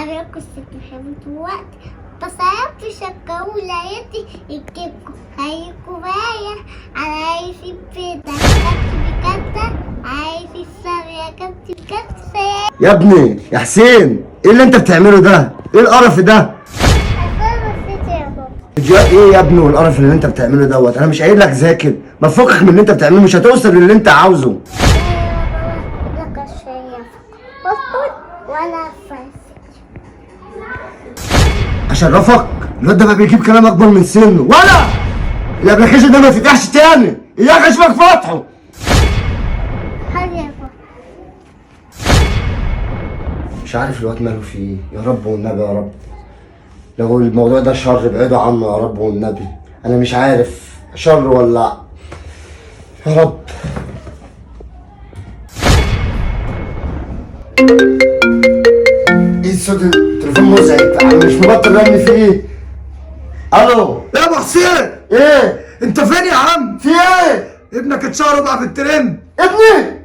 انا كنت حبيت وقت بس عرفت شكاو لقيتي الكبكو هيكو بايع على عايز البيضة كابتن بكتة عايز السرية كابتن بكتة. يا ابني يا حسين، ايه اللي انت بتعمله ده؟ ايه القرف ده؟ ايه يا ابني والقرف اللي انت بتعمله دوت؟ انا مش قايل لك ذاكر، ما تفكك من اللي انت بتعمله، مش هتوصل للي انت عاوزه. لك شوية بطل ولا فاسد. اشرفك الواد ده بقى بيجيب كلام اكبر من سنه، ولا الابلكيشن ده ما يفتحش تاني، اياك اشوفك فاتحه. حاجة يا بابا. مش عارف الواد ماله فيه ايه، يا رب والنبي يا رب. لو الموضوع ده شر ابعدوا عنه يا رب والنبي، انا مش عارف شر ولا يا رب. ايه الصوت؟ التليفون مزعج، انا مش مبطل رن فيه. الو يا ابو حسين، ايه؟ انت فين يا عم؟ في ايه؟ ابنك اتشهر وبقى في الترند. ابني